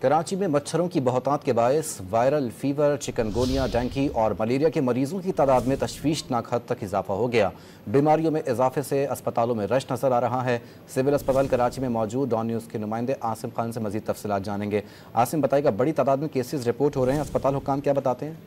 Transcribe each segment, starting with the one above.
कराची में मच्छरों की बहुतायत के बायस वायरल फीवर, चिकनगुनिया, डेंगू और मलेरिया के मरीजों की तादाद में तशवीशनाक हद तक इजाफा हो गया। बीमारियों में इजाफे से अस्पतालों में रश नजर आ रहा है। सिविल अस्पताल कराची में मौजूद डॉन न्यूज़ के नुमाइंदे आसिम खान से मजीद तफसीलात जानेंगे। आसिम, बताइएगा, बड़ी तादाद में केसेस रिपोर्ट हो रहे हैं, अस्पताल हुक्काम क्या बताते हैं?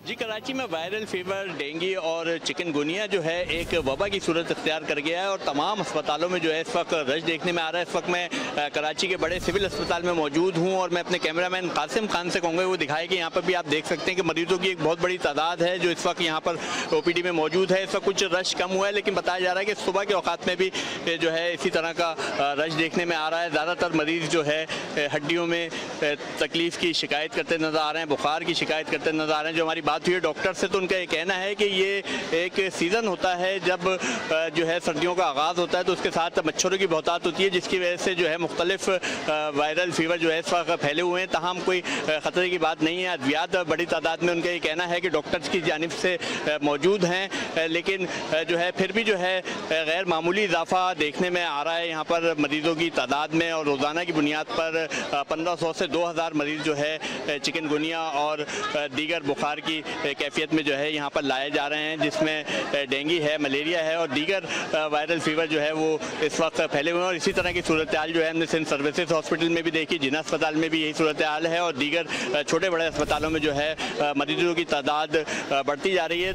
जी, कराची में वायरल फीवर, डेंगू और चिकनगुनिया जो है एक वबा की सूरत इख्तियार कर गया है और तमाम अस्पतालों में जो है इस वक्त रश देखने में आ रहा है। इस वक्त मैं कराची के बड़े सिविल अस्पताल में मौजूद हूं और मैं अपने कैमरामैन कासिम खान से कहूँगा वो दिखाए कि यहाँ पर भी आप देख सकते हैं कि मरीजों की एक बहुत बड़ी तादाद है जो इस वक्त यहाँ पर OPD में मौजूद है। इस वक्त कुछ रश कम हुआ है, लेकिन बताया जा रहा है कि सुबह के औकात में भी जो है इसी तरह का रश देखने में आ रहा है। ज़्यादातर मरीज़ जो है हड्डियों में तकलीफ़ की शिकायत करते नज़र आ रहे हैं, बुखार की शिकायत करते नज़र आ रहे हैं। जो हमारी बात हुई है डॉक्टर से तो उनका ये कहना है कि ये एक सीज़न होता है जब जो है सर्दियों का आगाज़ होता है तो उसके साथ मच्छरों की बहुतायत होती है, जिसकी वजह से जो है मुख्तलिफ वायरल फीवर जो है इस वक्त फैले हुए हैं। ताहम कोई ख़तरे की बात नहीं है। अद्वियात बड़ी तादाद में उनका ये कहना है कि डॉक्टर्स की जानिब से मौजूद हैं, लेकिन जो है फिर भी जो है गैर मामूली इजाफा देखने में आ रहा है यहाँ पर मरीज़ों की तादाद में। और रोज़ाना की बुनियाद पर 1500 से 2000 मरीज़ जो है चिकनगुनिया और दीगर बुखार की कैफियत में जो है यहाँ पर लाए जा रहे हैं, जिसमें डेंगू है, मलेरिया है और दीगर वायरल फीवर जो है वो इस वक्त फैले हुए हैं। और इसी तरह की सूरत हाल जो है हमने सिंध सर्विसेज हॉस्पिटल में भी देखी, जिना अस्पताल में भी यही सूरत हाल है और दीगर छोटे बड़े अस्पतालों में जो है मरीजों की तादाद बढ़ती जा रही है।